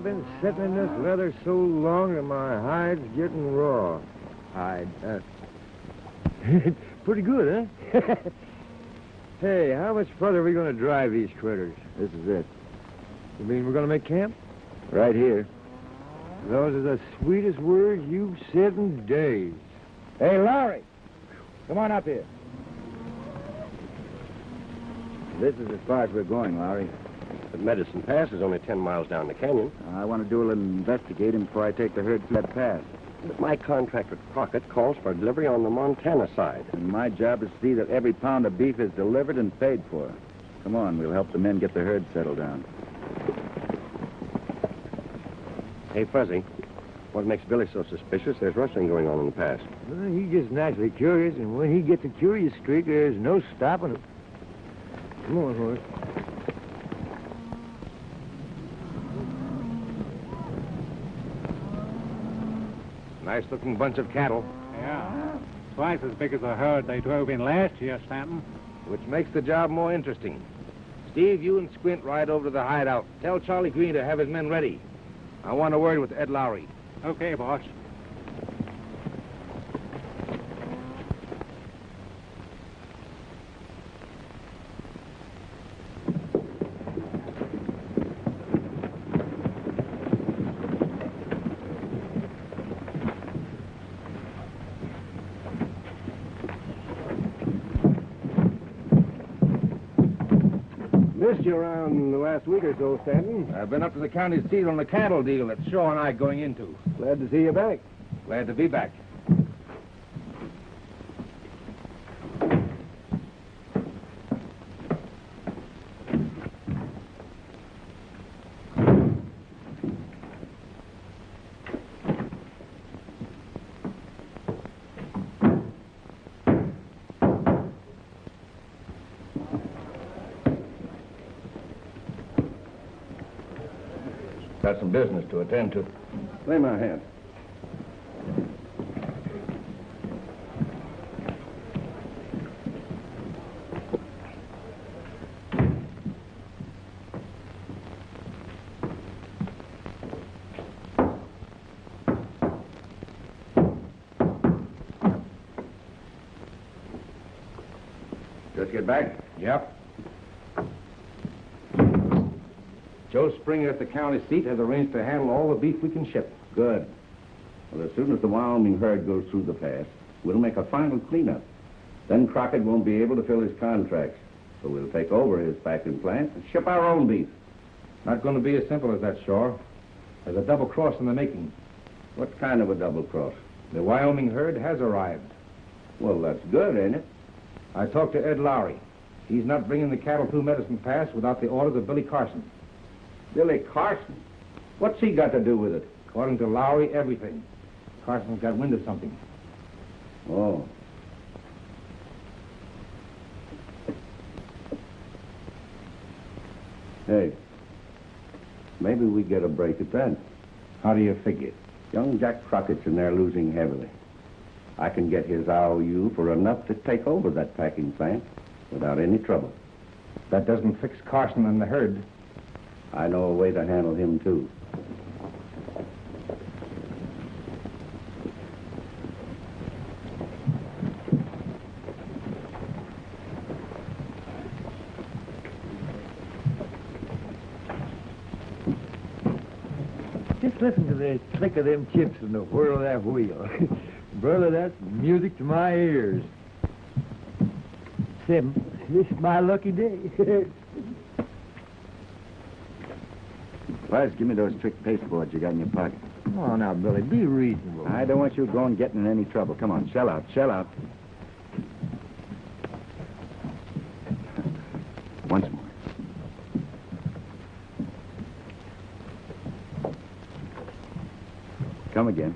been sitting in this leather so long that my hide's getting raw. Hide, pretty good, huh? Hey, how much further are we going to drive these critters? This is it. You mean we're going to make camp? Right here. Those are the sweetest words you've said in days. Hey, Lowry, come on up here. This is as far as we're going, Lowry. The Medicine Pass is only 10 miles down the canyon. I want to do a little investigating before I take the herd through that pass. But my contract with Crockett calls for delivery on the Montana side. And my job is to see that every pound of beef is delivered and paid for. Come on, we'll help the men get the herd settled down. Hey, Fuzzy, what makes Billy so suspicious? There's rustling going on in the pass. Well, he's just naturally curious, and when he gets a curious streak, there's no stopping him. Come on, horse. Nice-looking bunch of cattle. Yeah. Twice as big as the herd they drove in last year, Stanton. Which makes the job more interesting. Steve, you and Squint ride over to the hideout. Tell Charlie Green to have his men ready. I want a word with Ed Lowry. Okay, boss. Missed you around the last week or so, Stanton. I've been up to the county seat on the cattle deal that Shaw and I going into. Glad to see you back. Glad to be back. Got some business to attend to. Lay my hand. Just get back? Yep. Joe Springer at the county seat has arranged to handle all the beef we can ship. Good. Well, as soon as the Wyoming herd goes through the pass, we'll make a final cleanup. Then Crockett won't be able to fill his contracts. So we'll take over his packing plant and ship our own beef. Not going to be as simple as that, Shaw. There's a double cross in the making. What kind of a double cross? The Wyoming herd has arrived. Well, that's good, ain't it? I talked to Ed Lowry. He's not bringing the cattle through Medicine Pass without the orders of Billy Carson. Billy Carson? What's he got to do with it? According to Lowry, everything. Carson's got wind of something. Oh. Hey, maybe we get a break at that. How do you figure? Young Jack Crockett's in there losing heavily. I can get his IOU for enough to take over that packing plant without any trouble. That doesn't fix Carson and the herd. I know a way to handle him, too. Just listen to the click of them chips and the whirl of that wheel. Brother, that's music to my ears. Sim, this is my lucky day. Buzz, give me those trick pasteboards you got in your pocket. Come on now, Billy, be reasonable. I don't want you going and getting in any trouble. Come on, shell out, shell out. Once more. Come again.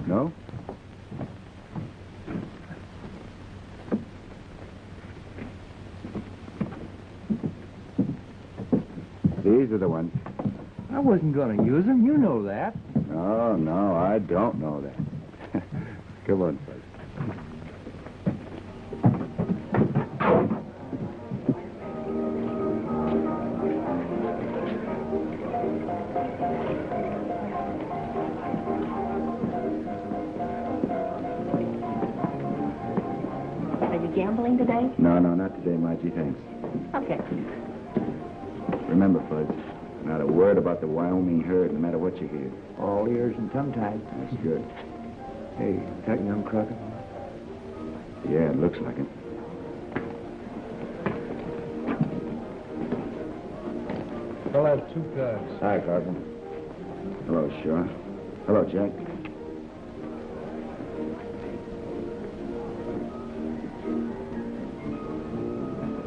No? These are the ones. I wasn't going to use them. You know that. Oh, no, I don't know that. Come on, Buzz. anything today? No, not today, Margie, thanks. Okay. Remember, Fudge, not a word about the Wyoming herd, no matter what you hear. All ears and tongue-tied. That's good. Hey, that young Crockett? Yeah, it looks like it. I'll have 2 cards. Hi, Carson. Hello, Shaw. Hello, Jack.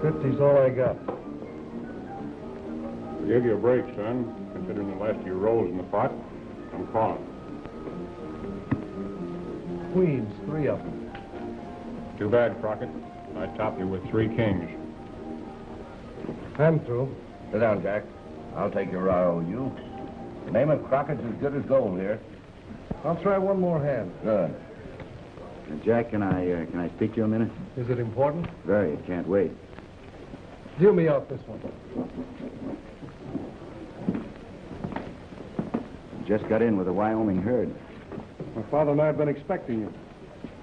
$50's all I got. I'll give you a break, son. Considering the last of your rolls in the pot, I'm calling. Queens, 3 of them. Too bad, Crockett. I topped you with 3 kings. I'm through. Sit down, Jack. I'll take your IOU. The name of Crockett's as good as gold here. I'll try one more hand. Good. Jack, can I speak to you a minute? Is it important? Very. Can't wait. Deal me out this one. Just got in with a Wyoming herd. My father and I have been expecting you.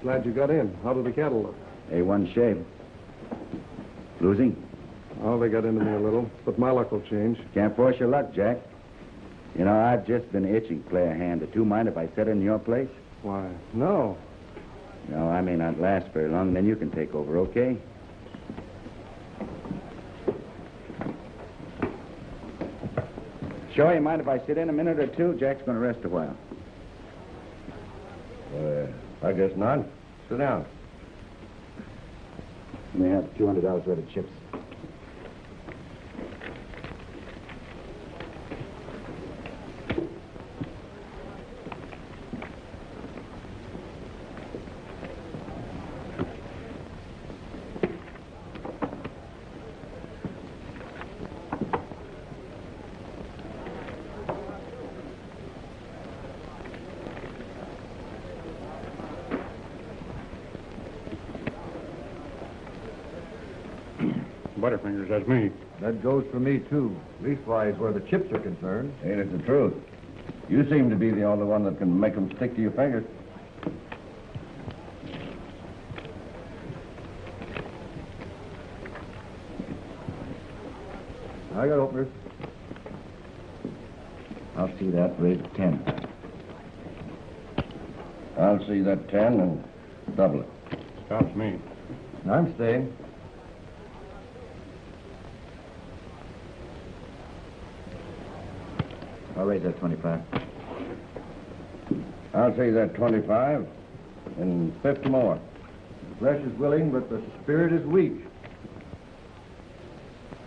Glad you got in. How do the cattle look? A1 shape. Losing? Oh, they got into me a little, but my luck will change. Can't force your luck, Jack. You know, I've just been itching to play a hand or two. Mind if I sit in your place? Why, no. No, I may not last very long. Then you can take over, okay? Sure, you mind if I sit in a minute or two? Jack's going to rest a while. I guess not. Sit down. You may have $200 worth of chips. Butterfingers, that's me. That goes for me, too. Leastwise, where the chips are concerned. Ain't it the truth? You seem to be the only one that can make them stick to your fingers. I got openers. I'll see that. Raise 10. I'll see that 10 and double it. Stops me. I'm staying. I'll raise that 25. I'll see that 25 and 50 more. The flesh is willing, but the spirit is weak.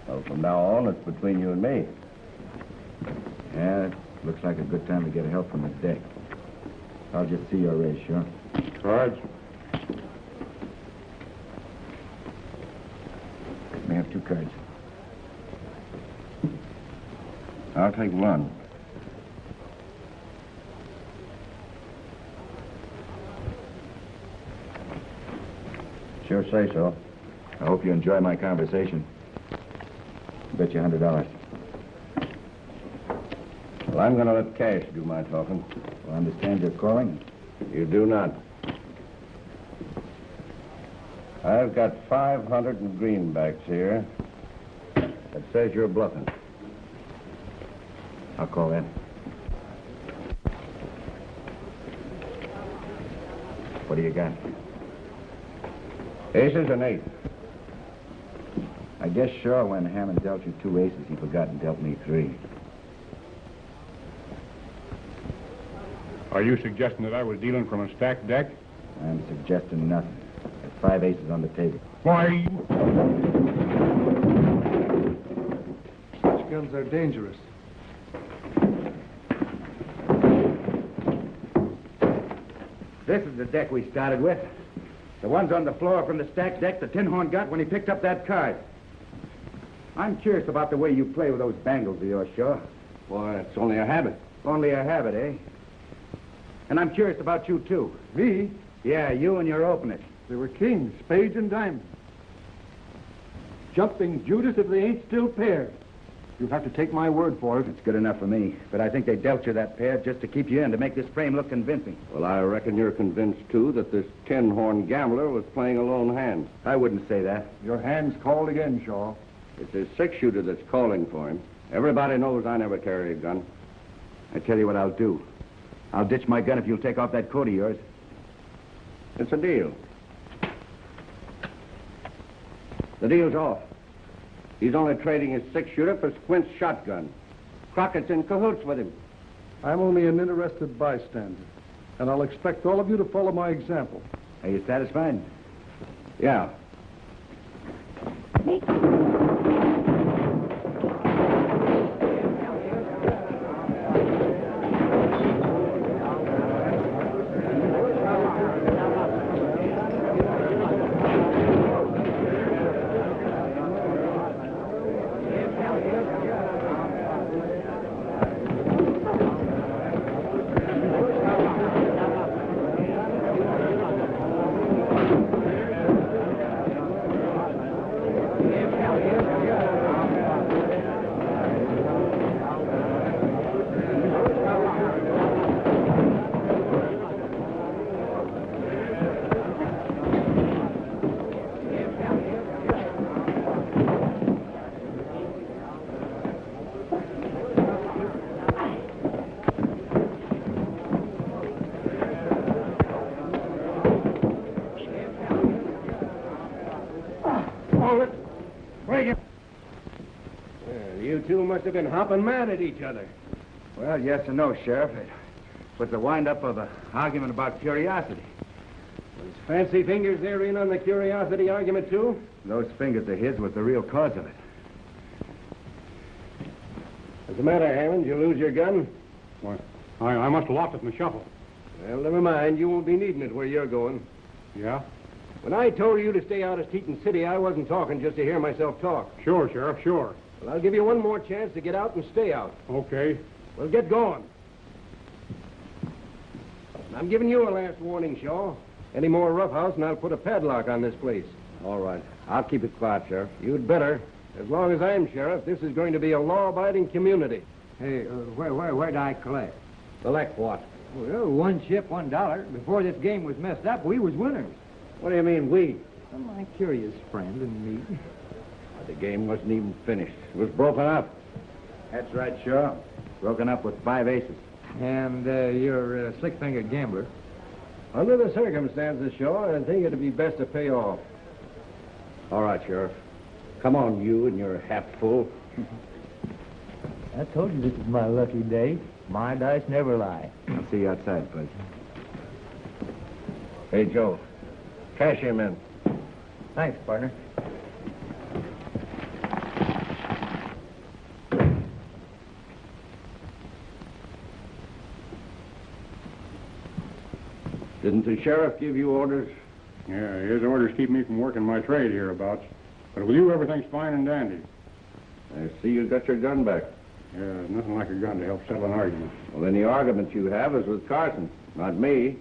Well, from now on, it's between you and me. Yeah, it looks like a good time to get help from the deck. I'll just see your raise, sure. Cards? May have 2 cards. I'll take one. Sure say so. I hope you enjoy my conversation. Bet you $100. Well, I'm going to let cash do my talking. Well, I understand you're calling. You do not. I've got 500 in greenbacks here. That says you're bluffing. I'll call that. What do you got? Aces and 8. I guess sure when Hammond dealt you 2 aces, he forgot and dealt me 3. Are you suggesting that I was dealing from a stacked deck? I'm suggesting nothing. There's 5 aces on the table. Why? Such guns are dangerous. This is the deck we started with. The ones on the floor from the stacked deck the Tin Horn got when he picked up that card. I'm curious about the way you play with those bangles of yours, sure. Why, it's only a habit. Only a habit, eh? And I'm curious about you, too. Me? Yeah, you and your openers. They were kings, spades, and diamonds. Jumping Judas if they ain't still pairs. You'll have to take my word for it. It's good enough for me. But I think they dealt you that pair just to keep you in, to make this frame look convincing. Well, I reckon you're convinced, too, that this tin-horn gambler was playing a lone hand. I wouldn't say that. Your hand's called again, Shaw. It's his six-shooter that's calling for him. Everybody knows I never carry a gun. I tell you what I'll do. I'll ditch my gun if you'll take off that coat of yours. It's a deal. The deal's off. He's only trading his six-shooter for Squint's shotgun. Crockett's in cahoots with him. I'm only an interested bystander, and I'll expect all of you to follow my example. Are you satisfied? Yeah. You two must have been hopping mad at each other. Well, yes and no, Sheriff. It was the wind-up of an argument about curiosity. Those fancy fingers there in on the curiosity argument, too? Those fingers of his was the real cause of it. What's the matter, Hammond? You lose your gun? Why, I must have lost it in the shuffle. Well, never mind. You won't be needing it where you're going. Yeah? When I told you to stay out of Teton City, I wasn't talking just to hear myself talk. Sure, Sheriff, sure. Well, I'll give you one more chance to get out and stay out. Okay. Well, get going. I'm giving you a last warning, Shaw. Any more roughhouse, and I'll put a padlock on this place. All right. I'll keep it quiet, Sheriff. You'd better. As long as I'm sheriff, this is going to be a law-abiding community. Hey, where'd I collect? Collect what? Well, one chip, $1. Before this game was messed up, we was winners. What do you mean, we? Well, my curious friend and me. The game wasn't even finished. It was broken up. That's right, sure. Broken up with 5 aces. And you're a slick-fingered gambler. Under the circumstances, Shaw, I think it'd be best to pay off. All right, Sheriff. Come on, you and your hat full. I told you this is my lucky day. My dice never lie. I'll see you outside, Bud. Hey, Joe. Cash him in. Thanks, partner. Didn't the sheriff give you orders? Yeah, his orders keep me from working my trade hereabouts. But with you, everything's fine and dandy. I see you got your gun back. Yeah, nothing like a gun to help settle an argument. Well, then the argument you have is with Carson, not me.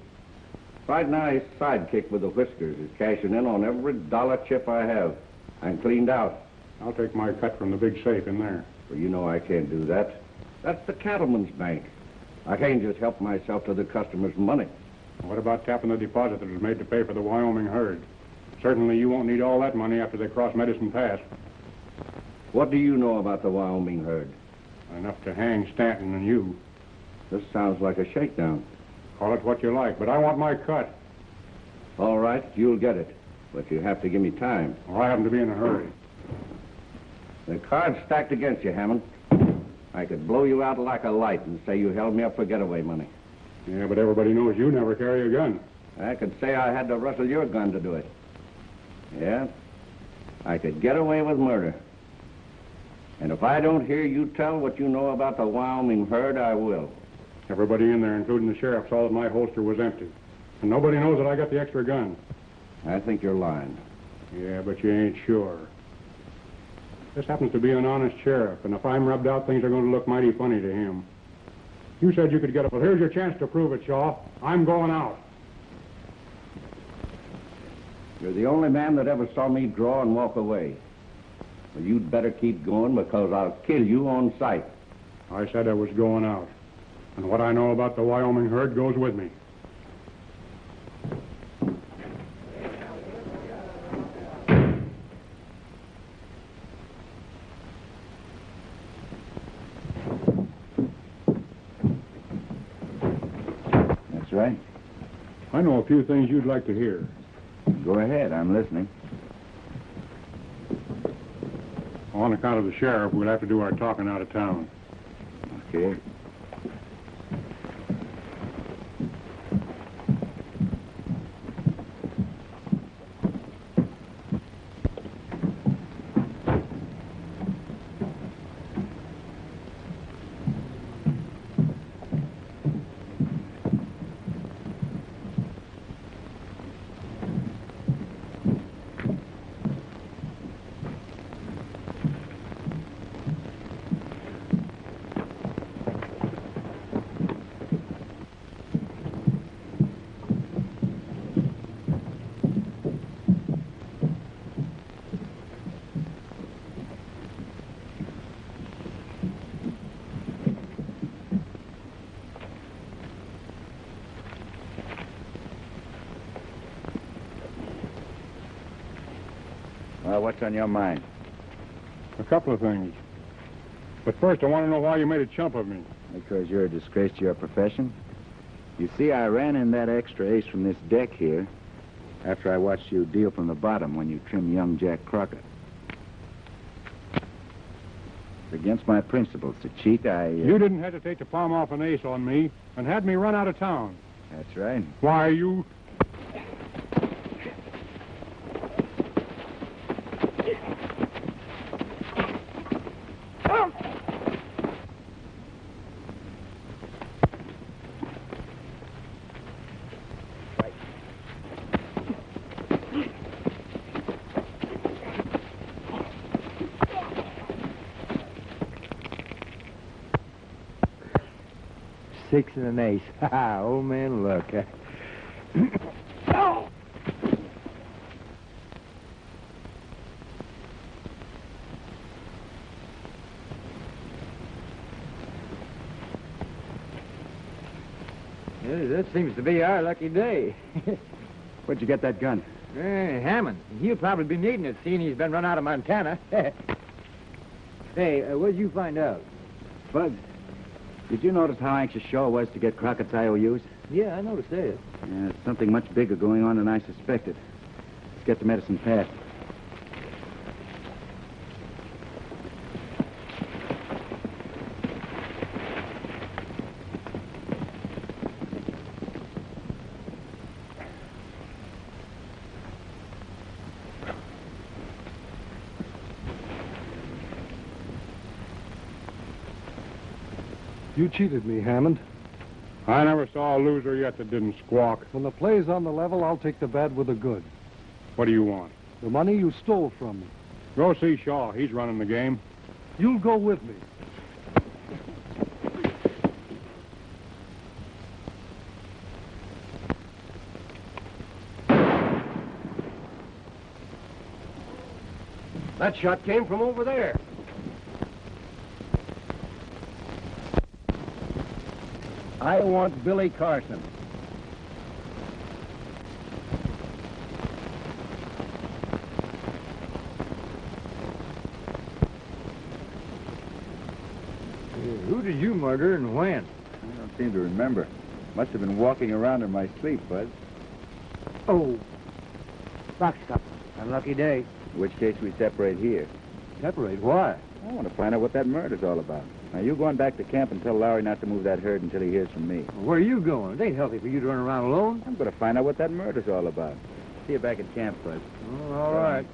Right now, his sidekick with the whiskers is cashing in on every dollar chip I have. I'm cleaned out. I'll take my cut from the big safe in there. Well, you know I can't do that. That's the cattleman's bank. I can't just help myself to the customer's money. What about tapping the deposit that was made to pay for the Wyoming herd? Certainly you won't need all that money after they cross Medicine Pass. What do you know about the Wyoming herd? Enough to hang Stanton and you. This sounds like a shakedown. Call it what you like, but I want my cut. All right, you'll get it. But you have to give me time. Or I happen to be in a hurry. The card's stacked against you, Hammond. I could blow you out like a light and say you held me up for getaway money. Yeah, but everybody knows you never carry a gun. I could say I had to rustle your gun to do it. Yeah, I could get away with murder. And if I don't hear you tell what you know about the Wyoming herd, I will. Everybody in there, including the sheriff, saw that my holster was empty. And nobody knows that I got the extra gun. I think you're lying. Yeah, but you ain't sure. This happens to be an honest sheriff, and if I'm rubbed out, things are going to look mighty funny to him. You said you could get it. Well, here's your chance to prove it, Shaw. I'm going out. You're the only man that ever saw me draw and walk away. Well, you'd better keep going because I'll kill you on sight. I said I was going out. And what I know about the Wyoming herd goes with me. That's right. I know a few things you'd like to hear. Go ahead, I'm listening. On account of the sheriff, we'll have to do our talking out of town. Okay. Well, what's on your mind? A couple of things. But first, I want to know why you made a chump of me. Because you're a disgrace to your profession. You see, I ran in that extra ace from this deck here after I watched you deal from the bottom when you trimmed young Jack Crockett. It's against my principles to cheat. You didn't hesitate to palm off an ace on me and had me run out of town. That's right. Why, you... Six and an ace. Ha ha, old man luck. Oh! Yeah, that seems to be our lucky day. Where'd you get that gun? Hammond. He'll probably be needing it, seeing he's been run out of Montana. Hey, what'd you find out? Bud, did you notice how anxious Shaw was to get Crockett's IOUs? Yeah, I noticed that. Yeah, there's something much bigger going on than I suspected. Let's get to Medicine Pass. You cheated me, Hammond. I never saw a loser yet that didn't squawk. When the play's on the level, I'll take the bad with the good. What do you want? The money you stole from me. Go see Shaw. He's running the game. You'll go with me. That shot came from over there. I want Billy Carson. Who did you murder and when? I don't seem to remember. Must have been walking around in my sleep, Bud. Oh, box stop. Unlucky day. In which case we separate here. Separate? Why? I want to find out what that murder's all about. Now, you going back to camp and tell Lowry not to move that herd until he hears from me. Where are you going? It ain't healthy for you to run around alone. I'm going to find out what that murder's all about. See you back at camp, Bud. Oh, all right.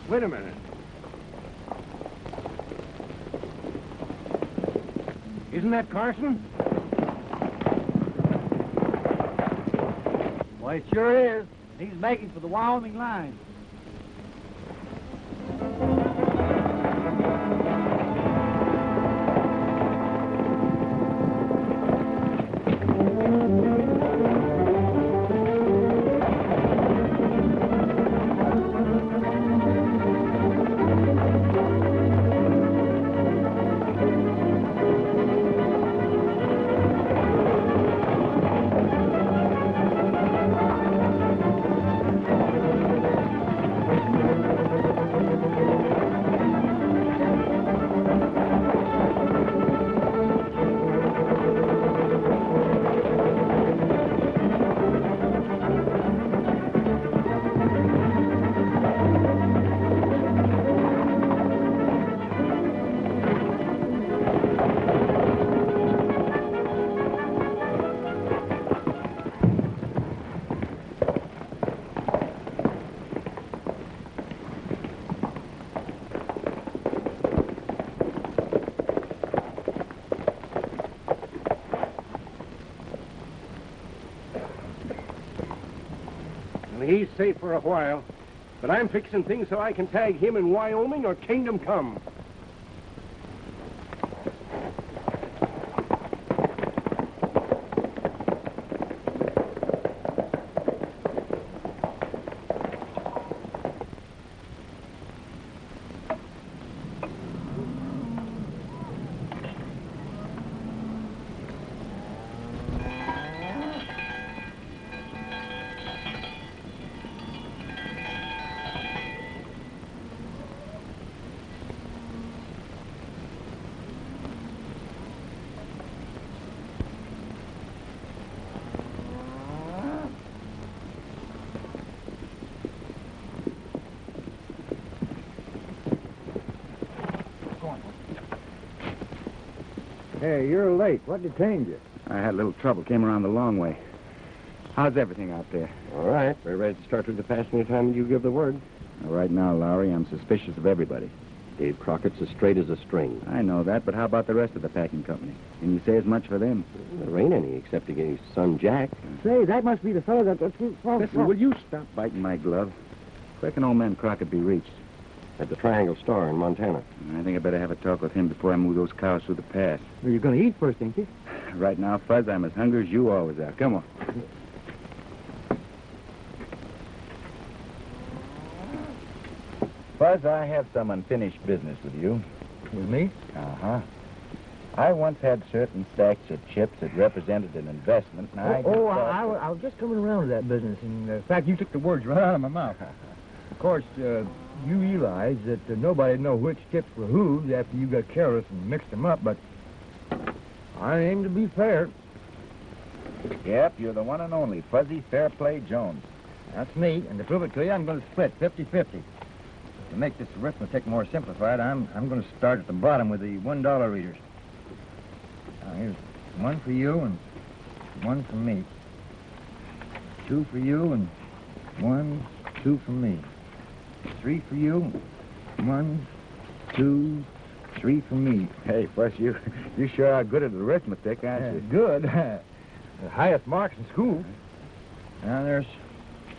Wait a minute. Isn't that Carson? Why, it sure is. He's making for the Wyoming line. He's safe for a while. But I'm fixing things so I can tag him in Wyoming or Kingdom Come. Hey, you're late. What detained you? I had a little trouble. Came around the long way. How's everything out there? All right. We're ready to start with the pass any time you give the word. Right now, Lowry, I'm suspicious of everybody. Dave Crockett's as straight as a string. I know that, but how about the rest of the packing company? Can you say as much for them? There ain't any, except against son Jack. Say, that must be the fellow that... Listen, will you stop biting my glove? Where can old man Crockett be reached? At the Triangle Store in Montana. I think I better have a talk with him before I move those cows through the pass. Well, you're going to eat first, ain't you? Right now, Fuzz, I'm as hungry as you always are. Come on. Fuzz, I have some unfinished business with you. With me? Uh-huh. I once had certain stacks of chips that represented an investment, and I was just coming around to that business. In fact, you took the words right out of my mouth. Of course, you realize that nobody'd know which chips were whose after you got careless and mixed them up, but I aim to be fair. Yep, you're the one and only Fuzzy Fairplay Jones. That's me, and to prove it to you, I'm going to split 50-50. To make this arithmetic more simplified, I'm going to start at the bottom with the $1 readers. Now, here's one for you and one for me. 2 for you and 1, 2 for me. 3 for you, 1, 2, 3 for me. Hey, Fuzz, you sure are good at arithmetic, aren't you? Good. The highest marks in school. Now there's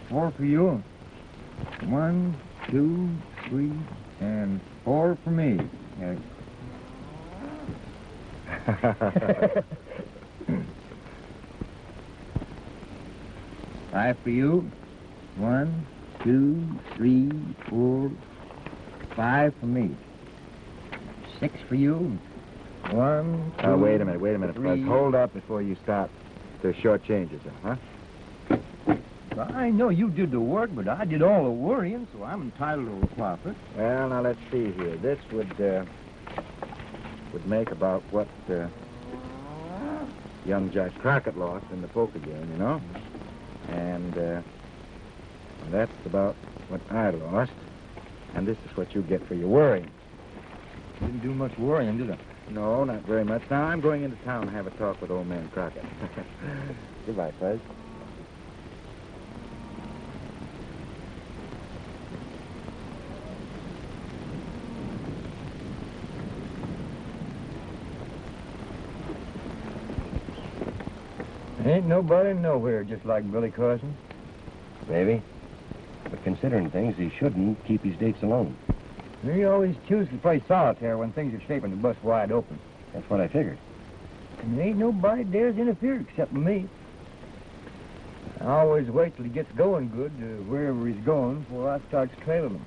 4 for you. 1, 2, 3, and 4 for me. 5 for you. 1, 2, 3, 4, 5 for me. 6 for you. 1, 2, wait a minute, 3. Fuzz. Hold up before you start to shortchange yourself, huh? Well, I know you did the work, but I did all the worrying, so I'm entitled to a profit. Well, now let's see here. This would make about what young Judge Crockett lost in the poker game, you know? And that's about what I lost. And this is what you get for your worrying. Didn't do much worrying, did I? No, not very much. Now, I'm going into town and have a talk with old man Crockett. Goodbye, Fuzz. Ain't nobody nowhere just like Billy Carson. Maybe. But considering things, he shouldn't keep his dates alone. He always chooses to play solitaire when things are shaping to bust wide open. That's what I figured. And there ain't nobody dares interfere except me. I always wait till he gets going good wherever he's going before I start trailing him.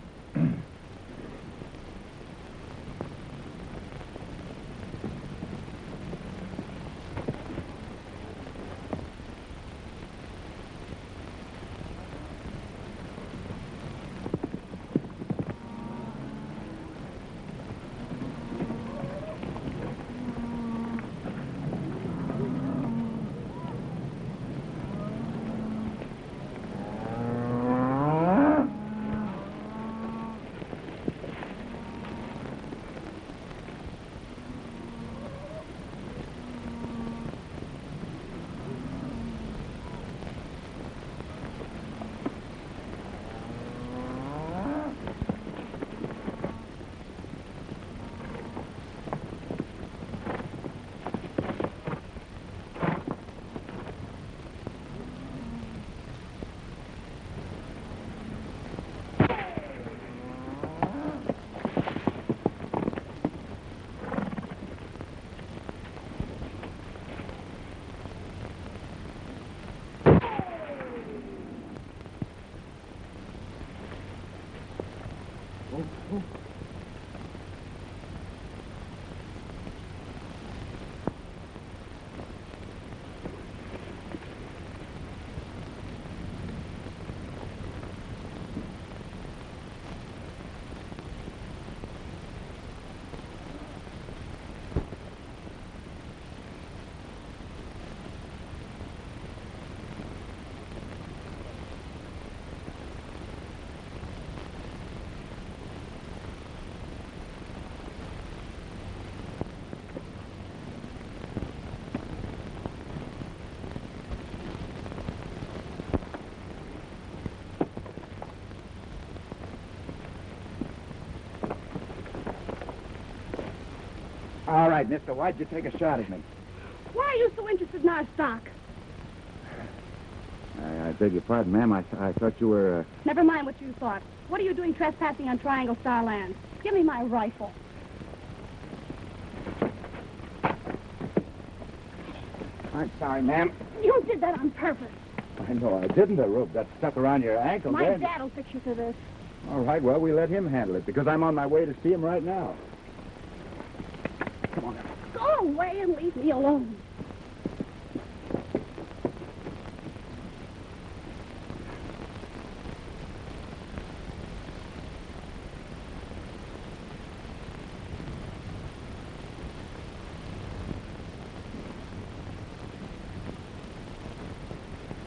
right, mister. Why'd you take a shot at me? Why are you so interested in our stock? I beg your pardon, ma'am. I thought you were... Never mind what you thought. What are you doing trespassing on Triangle Star Land? Give me my rifle. I'm sorry, ma'am. You did that on purpose. I know I didn't. The rope got stuck around your ankle. My dad'll fix you for this. All right, well, we let him handle it because I'm on my way to see him right now. Come on now. Go away and leave me alone.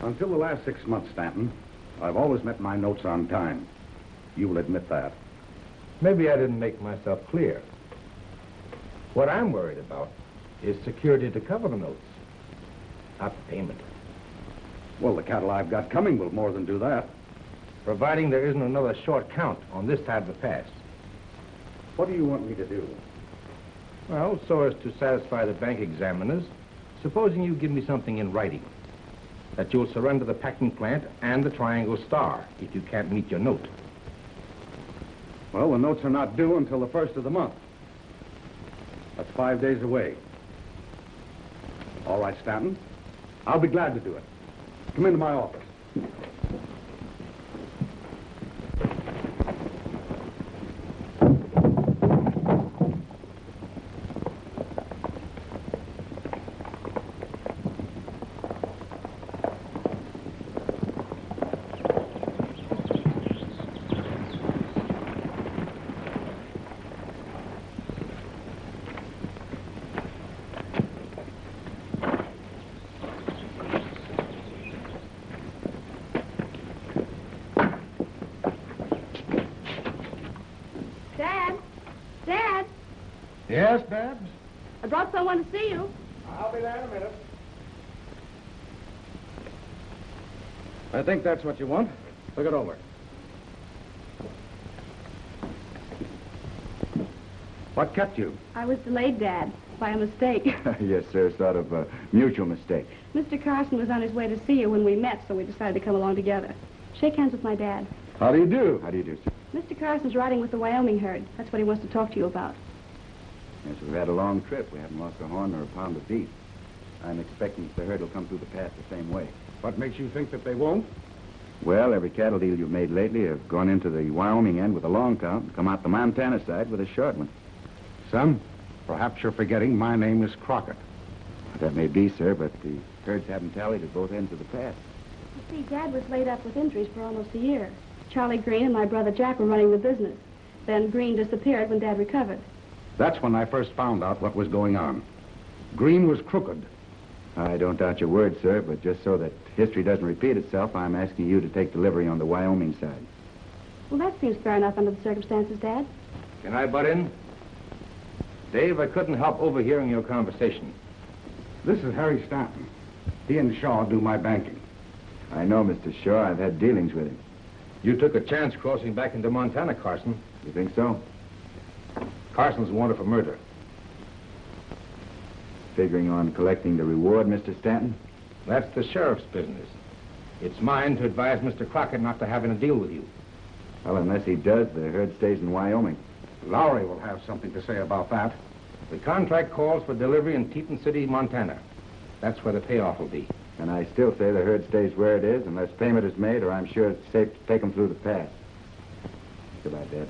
Until the last 6 months, Stanton, I've always met my notes on time. You will admit that. Maybe I didn't make myself clear. What I'm worried about is security to cover the notes, not payment. Well, the cattle I've got coming will more than do that. Providing there isn't another short count on this side of the pass. What do you want me to do? Well, so as to satisfy the bank examiners, supposing you give me something in writing, that you'll surrender the packing plant and the Triangle Star if you can't meet your note. Well, the notes are not due until the 1st of the month. That's 5 days away. All right, Stanton. I'll be glad to do it. Come into my office. Yes, Babs? I brought someone to see you. I'll be there in a minute. I think that's what you want. Look it over. What kept you? I was delayed, Dad, by a mistake. Yes, sir. Sort of a mutual mistake. Mr. Carson was on his way to see you when we met, so we decided to come along together. Shake hands with my dad. How do you do? How do you do, sir? Mr. Carson's riding with the Wyoming herd. That's what he wants to talk to you about. Yes, we've had a long trip. We haven't lost a horn or a pound of beef. I'm expecting that the herd will come through the pass the same way. What makes you think that they won't? Well, every cattle deal you've made lately have gone into the Wyoming end with a long count and come out the Montana side with a short one. Son, perhaps you're forgetting my name is Crockett. That may be, sir, but the herds haven't tallied at both ends of the pass. You see, Dad was laid up with injuries for almost a year. Charlie Green and my brother Jack were running the business. Then Green disappeared when Dad recovered. That's when I first found out what was going on. Green was crooked. I don't doubt your word, sir, but just so that history doesn't repeat itself, I'm asking you to take delivery on the Wyoming side. Well, that seems fair enough under the circumstances, Dad. Can I butt in? Dave, I couldn't help overhearing your conversation. This is Harry Stanton. He and Shaw do my banking. I know, Mr. Shaw. I've had dealings with him. You took a chance crossing back into Montana, Carson. You think so? Carson's wanted for murder. Figuring on collecting the reward, Mr. Stanton? That's the sheriff's business. It's mine to advise Mr. Crockett not to have any deal with you. Well, unless he does, the herd stays in Wyoming. Lowry will have something to say about that. The contract calls for delivery in Teton City, Montana. That's where the payoff will be. And I still say the herd stays where it is unless payment is made, or I'm sure it's safe to take them through the pass. Goodbye, Dad.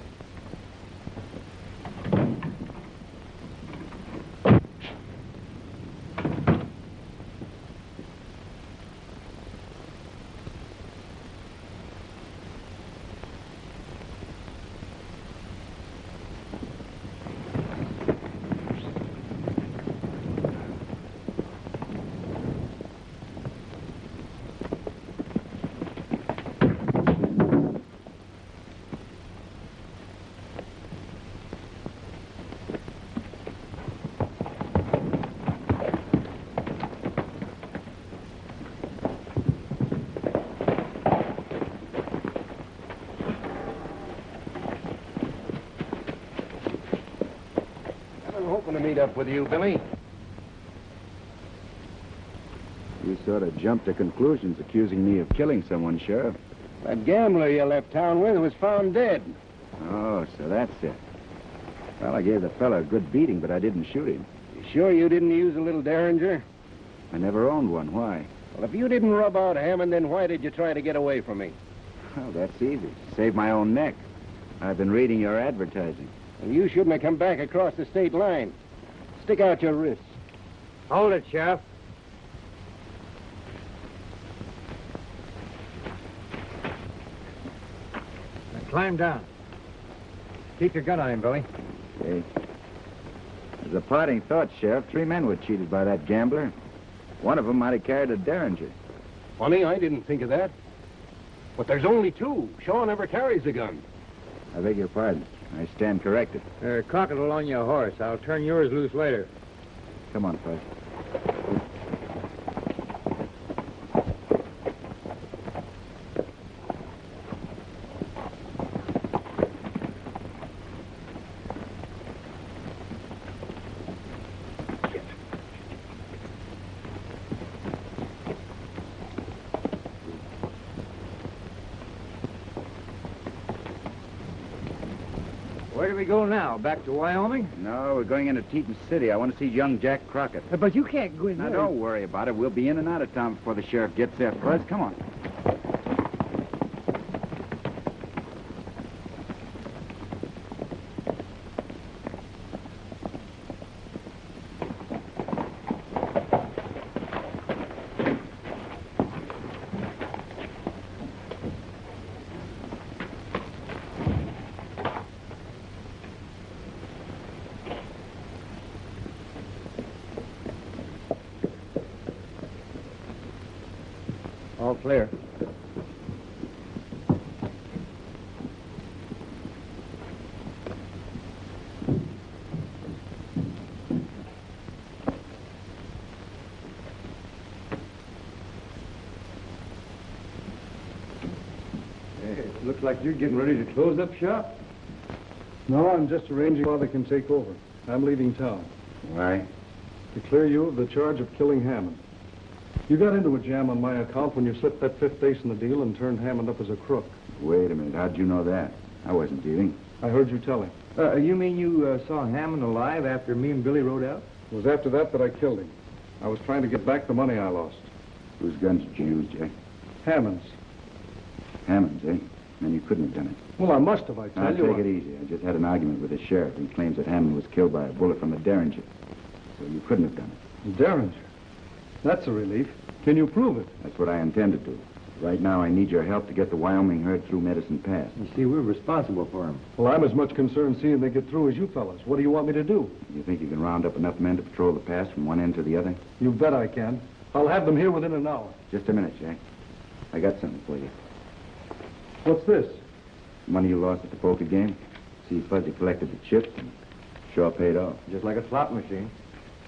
up with you, Billy? You sort of jumped to conclusions accusing me of killing someone, Sheriff. That gambler you left town with was found dead. Oh, so that's it. Well, I gave the fella a good beating, but I didn't shoot him. You sure you didn't use a little Derringer? I never owned one. Why? Well, if you didn't rub out Hammond, then why did you try to get away from me? Well, that's easy. Save my own neck. I've been reading your advertising. And you shouldn't have come back across the state line. Stick out your wrists. Hold it, Sheriff. Now climb down. Keep your gun on him, Billy. Okay. As a parting thought, Sheriff, 3 men were cheated by that gambler. One of them might have carried a Derringer. Funny, I didn't think of that. But there's only 2. Shaw never carries a gun. I beg your pardon. I stand corrected. Crockett will own your horse. I'll turn yours loose later. Come on, Fuzz. Where do we go now? Back to Wyoming? No, we're going into Teton City. I want to see young Jack Crockett. But you can't go in Now, there. don't worry about it. We'll be in and out of town before the sheriff gets there. Fuzz, come on. All clear. Looks like you're getting ready to close up shop. No, I'm just arranging while they can take over. I'm leaving town. Why? To clear you of the charge of killing Hammond. You got into a jam on my account when you slipped that 5th ace in the deal and turned Hammond up as a crook. Wait a minute. How'd you know that? I wasn't dealing. I heard you tell him. You mean you saw Hammond alive after me and Billy rode out? It was after that I killed him. I was trying to get back the money I lost. Whose guns did you use, Jack? Hammond's. Hammond's, eh? Then you couldn't have done it. Well, I must have, I tell Now, you. take it easy. I just had an argument with the sheriff. He claims that Hammond was killed by a bullet from a Derringer. So you couldn't have done it. Derringer. That's a relief. Can you prove it? That's what I intend to do. Right now, I need your help to get the Wyoming herd through Medicine Pass. You see, we're responsible for him. Well, I'm as much concerned seeing they get through as you fellas. What do you want me to do? You think you can round up enough men to patrol the pass from one end to the other? You bet I can. I'll have them here within an hour. Just a minute, Jack. I got something for you. What's this? Money you lost at the poker game. See, Fuzzy collected the chips and sure paid off. Just like a slot machine.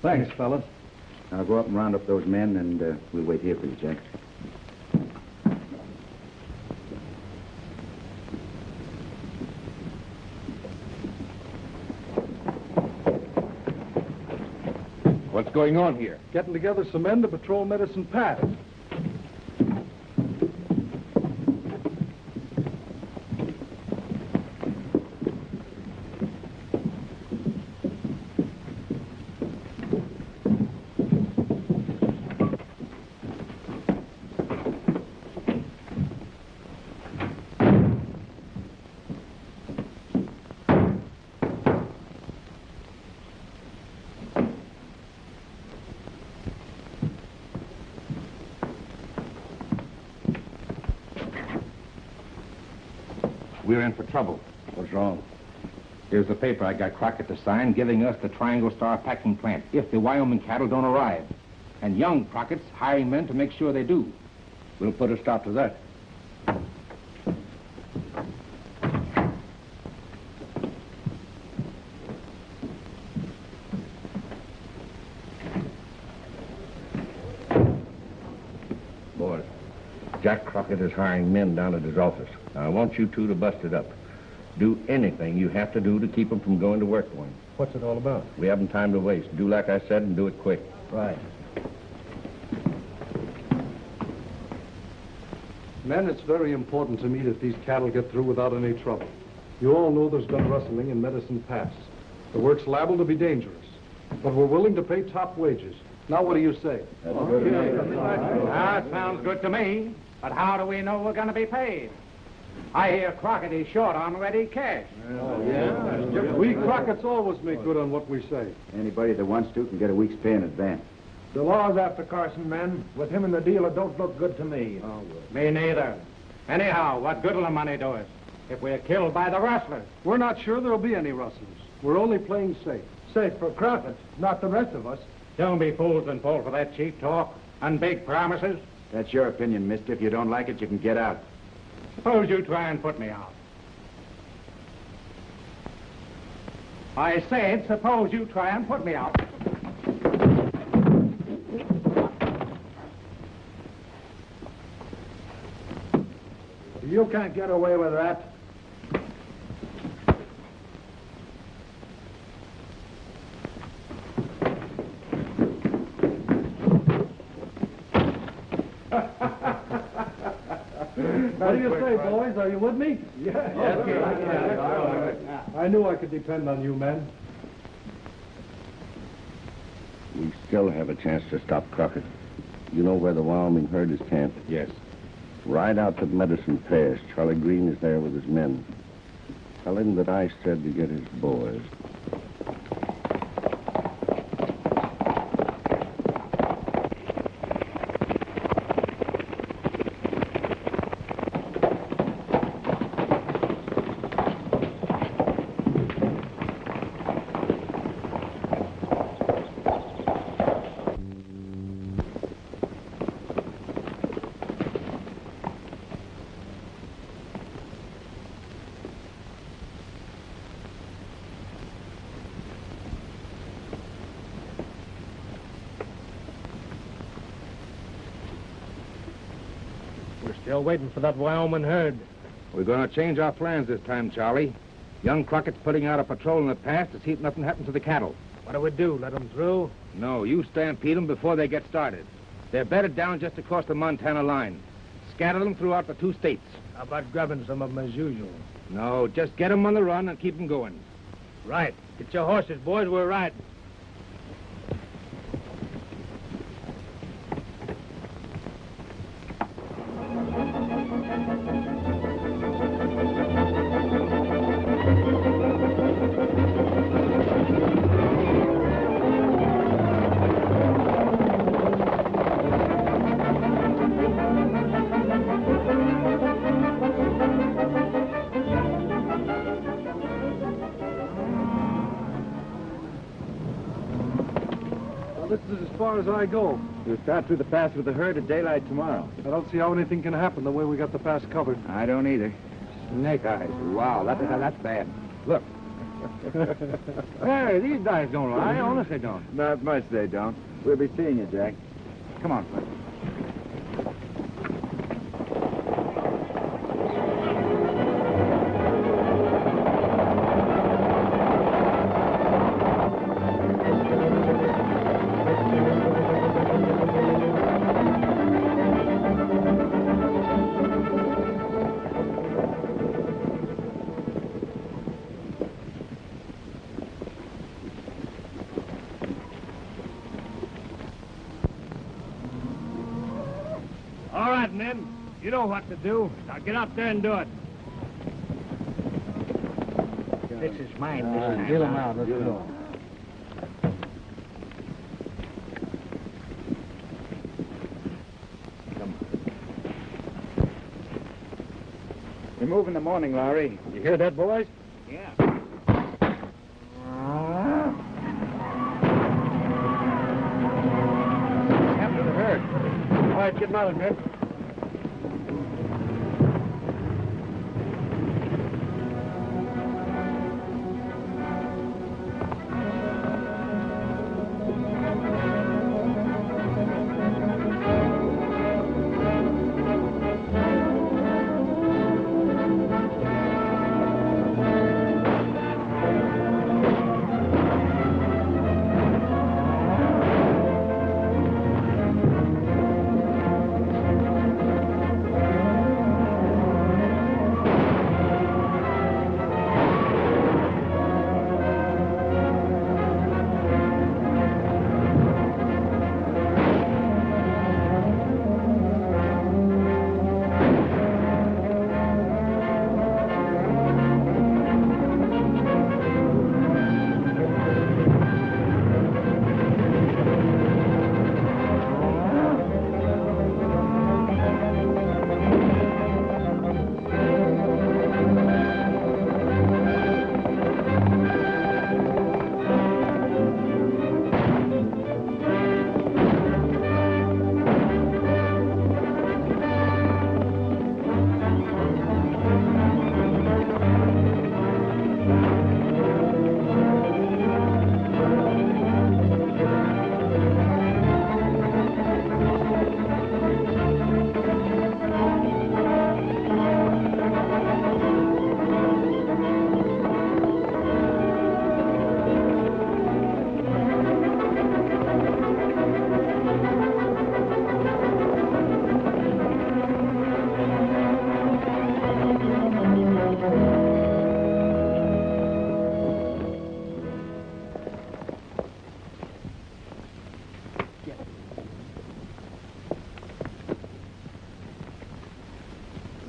Thanks, fellas. Now go up and round up those men, and we'll wait here for you, Jack. What's going on here? Getting together some men to patrol Medicine Pass. We're in for trouble. What's wrong? Here's the paper I got Crockett to sign giving us the Triangle Star packing plant if the Wyoming cattle don't arrive. And young Crockett's hiring men to make sure they do. We'll put a stop to that. Boys, Jack Crockett is hiring men down at his office. Now, I want you two to bust it up. Do anything you have to do to keep them from going to work for him. What's it all about? We haven't time to waste. Do like I said and do it quick. Right. Men, it's very important to me that these cattle get through without any trouble. You all know there's been rustling in Medicine Pass. The work's liable to be dangerous, but we're willing to pay top wages. Now, what do you say? That sounds good to me. But how do we know we're going to be paid? I hear Crockett is short on ready cash. We Crockett's always make good on what we say. Anybody that wants to can get a week's pay in advance. The law's after Carson, men. With him in the deal, it don't look good to me. Me neither. Anyhow, what good will the money do us if we're killed by the rustlers? We're not sure there'll be any rustlers. We're only playing safe. Safe for Crockett, not the rest of us. Don't be fools and fall for that cheap talk and big promises. That's your opinion, mister. If you don't like it, you can get out. Suppose you try and put me out. I said, suppose you try and put me out. You can't get away with that. What do you say, boys? Are you with me? Yes. I knew I could depend on you, men. We still have a chance to stop Crockett. You know where the Wyoming herd is camped? Yes. Ride out to Medicine Pass. Charlie Green is there with his men. Tell him that I said to get his boys. Still waiting for that Wyoming herd. We're going to change our plans this time, Charlie. Young Crockett's putting out a patrol in the pass to see if nothing happens to the cattle. What do we do? Let them through? No, you stampede them before they get started. They're bedded down just across the Montana line. Scatter them throughout the 2 states. How about grabbing some of them as usual? No, just get them on the run and keep them going. Right. Get your horses, boys. We're riding. This is as far as I go. We'll start through the pass with the herd at daylight tomorrow. I don't see how anything can happen the way we got the pass covered. I don't either. Snake eyes. Wow, that's bad. Look. Hey, these guys don't lie. Honestly, they don't. Not much they don't. We'll be seeing you, Jack. Come on, Fred. All right, men. You know what to do. Now get out there and do it. This is mine this time. Deal them out. Let's go. We move in the morning, Lowry. You hear that, boys? Yeah. After the herd. All right, get mounted, men.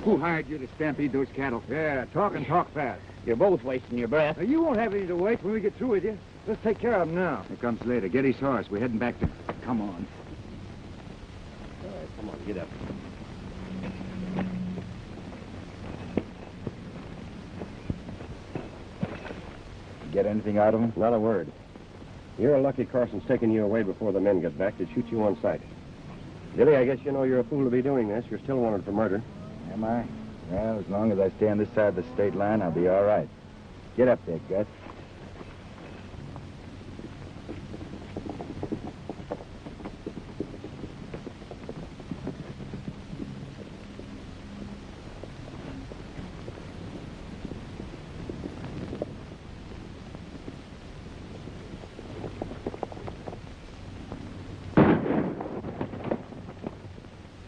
Who hired you to stampede those cattle? Yeah, talk and talk fast. You're both wasting your breath. Now, you won't have any to wait when we get through with you. Let's take care of him now. Here comes later. Get his horse. We're heading back to... Come on. All right, come on, get up. Get anything out of him? Not a word. You're lucky Carson's taking you away before the men get back to shoot you on sight. Dilly, I guess you know you're a fool to be doing this. You're still wanted for murder. Am I? Well, as long as I stay on this side of the state line, I'll be all right. Get up there, Gus.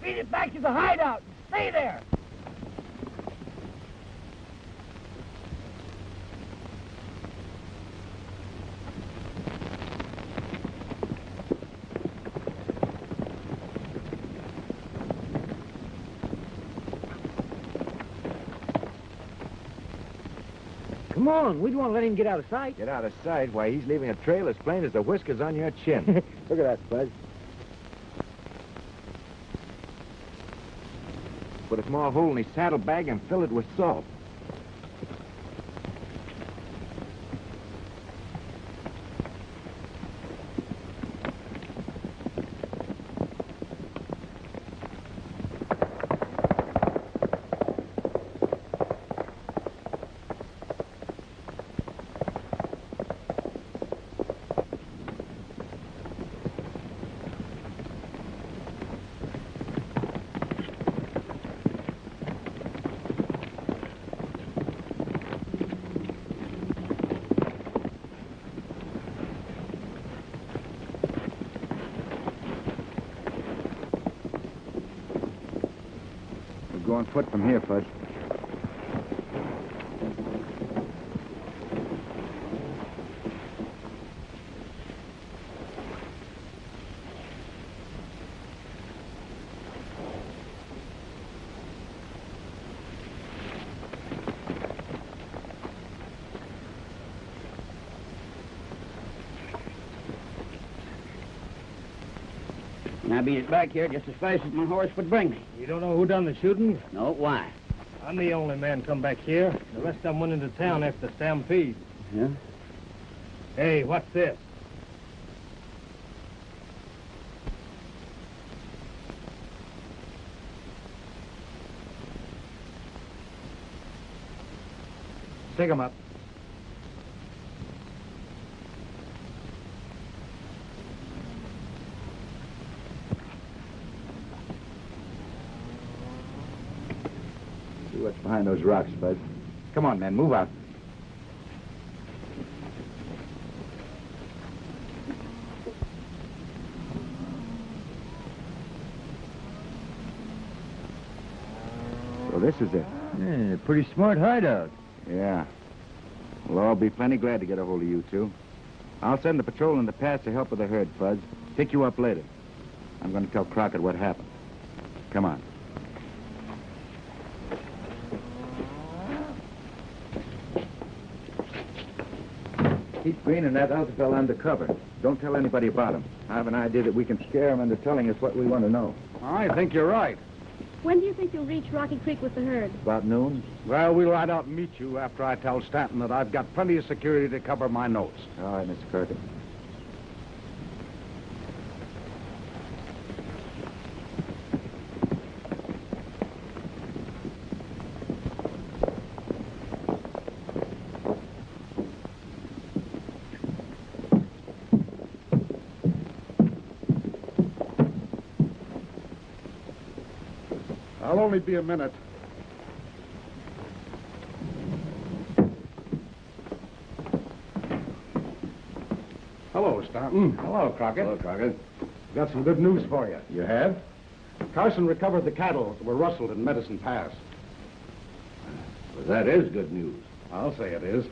Beat it back to the hideout. Stay there. Come on, we don't want to let him get out of sight. Get out of sight? Why, he's leaving a trail as plain as the whiskers on your chin. Look at that, Spud. Put a small hole in his saddlebag and fill it with salt. Go on foot from here, Fudge. Now beat it back here just as fast as my horse would bring me. You don't know who done the shooting? No, why? I'm the only man come back here. The rest of them went into town after the stampede. Yeah? Hey, what's this? Stick him up. See what's behind those rocks, Bud. Come on, man, move out. So this is it. Yeah, pretty smart hideout. Yeah. Well, I'll be plenty glad to get a hold of you two. I'll send the patrol in the pass to help with the herd, Fuzz. Pick you up later. I'm going to tell Crockett what happened. Come on. Keep Green and that other fellow undercover. Don't tell anybody about him. I have an idea that we can scare him into telling us what we want to know. I think you're right. When do you think you'll reach Rocky Creek with the herd? About noon? Well, we'll ride out and meet you after I tell Stanton that I've got plenty of security to cover my nose. All right, Mr. Crockett. I'll only be a minute. Hello, Stanton. Hello, Crockett. Hello, Crockett. Got some good news for you. You have? Carson recovered the cattle that were rustled in Medicine Pass. Well, that is good news. I'll say it is.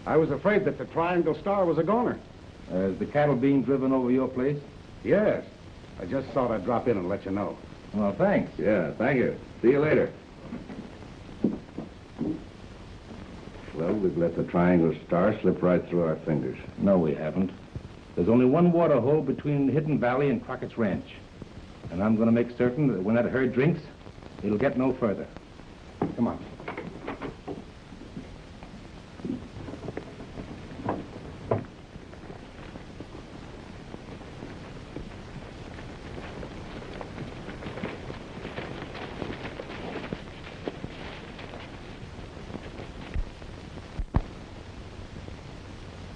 I was afraid that the Triangle Star was a goner. Is the cattle being driven over your place? Yes. I just thought I'd drop in and let you know. Well, thanks. Yeah, thank you. See you later. Well, we've let the triangle star slip right through our fingers. No, we haven't. There's only one water hole between Hidden Valley and Crockett's Ranch. And I'm going to make certain that when that herd drinks, it'll get no further. Come on.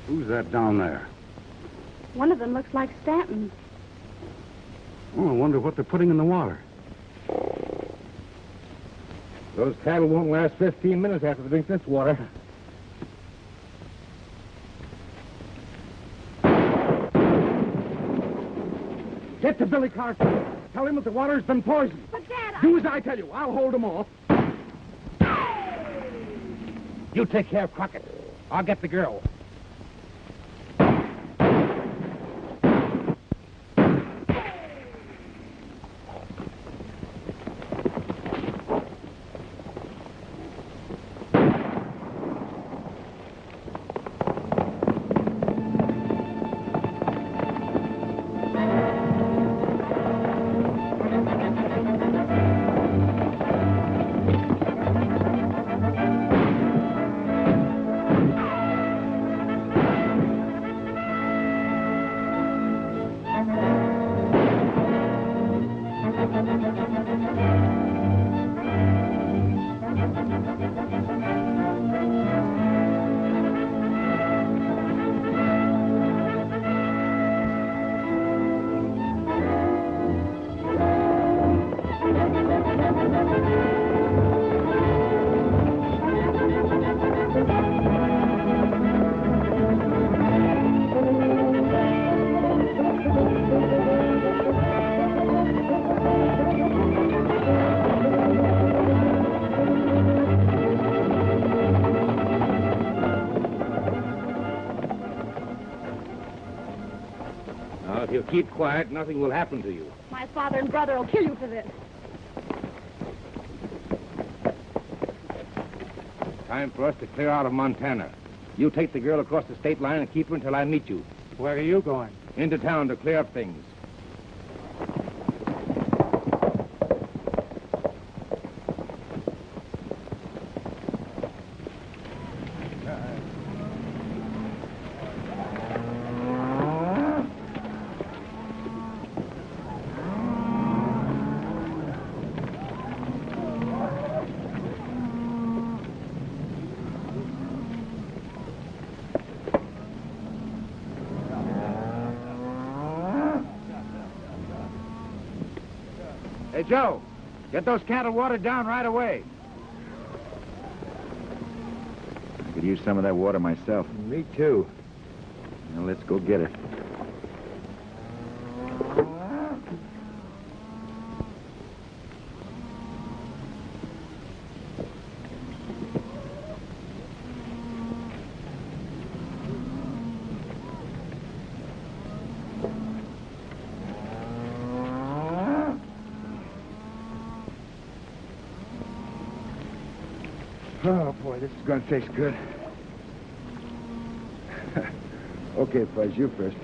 Who's that down there? One of them looks like Stanton. Oh, I wonder what they're putting in the water. Those cattle won't last 15 minutes after they drink this water. Get to Billy Carson. Tell him that the water's been poisoned. But, Dad, Do as I tell you. I'll hold them off. You take care of Crockett. I'll get the girl. If you keep quiet, nothing will happen to you. My father and brother will kill you for this. Time for us to clear out of Montana. You take the girl across the state line and keep her until I meet you. Where are you going? Into town to clear up things. Hey, Joe, get those cattle watered down right away. I could use some of that water myself. Me too. Now, let's go get it. Oh, boy, this is going to taste good. Okay, Fuzz, you first.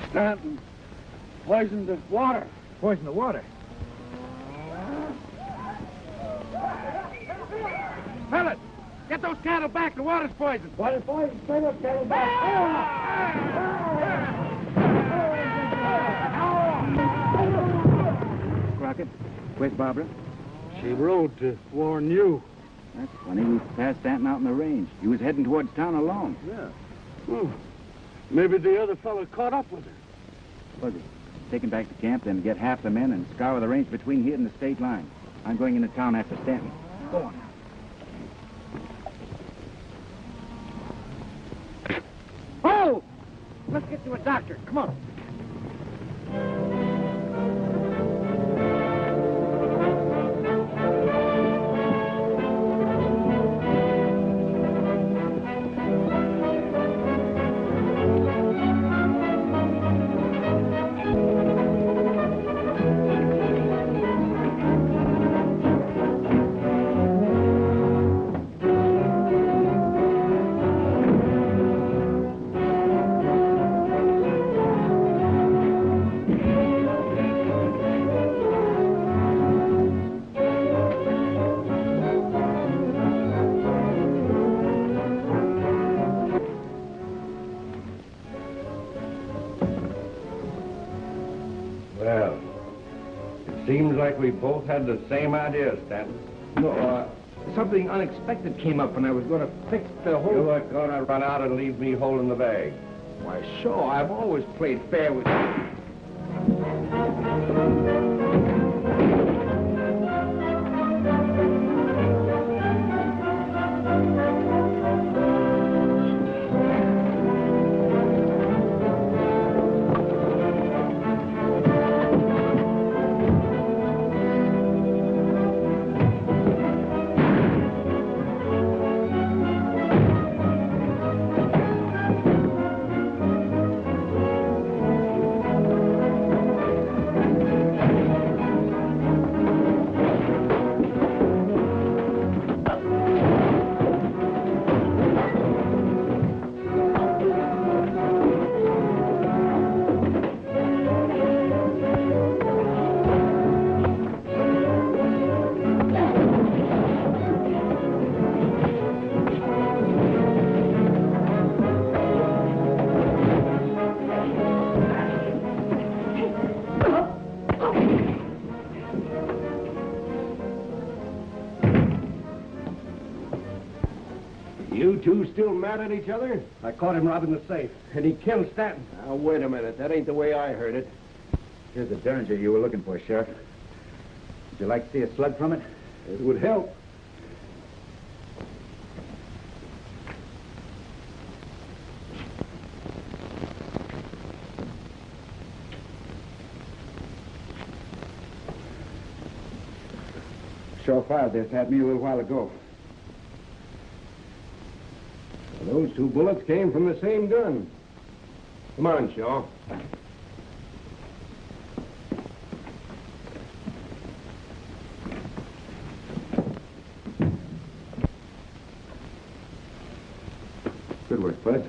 Stanton poisoned the water. Poison the water. Fellas, get those cattle back. The water's poisoned. Water's poisoned. Bring those cattle back. Crockett, where's Barbara? She rode to warn you. That's funny. We passed Stanton out in the range. He was heading towards town alone. Yeah. Oh, maybe the other fellow caught up with her. Was he? Take him back to camp, then get half the men and scour the range between here and the state line. I'm going into town after Stanton. Go on. Oh! Let's get to a doctor. Come on. Seems like we both had the same idea, Stanton. No, something unexpected came up and I was going to fix the whole... You weren't going to run out and leave me holding the bag. Why, sure, I've always played fair with you. You two still mad at each other? I caught him robbing the safe, and he killed Stanton. Now, wait a minute. That ain't the way I heard it. Here's the derringer you were looking for, Sheriff. Would you like to see a slug from it? It would help. Shaw fired this at me a little while ago. Those two bullets came from the same gun. Come on, Shaw. Good work, Bud.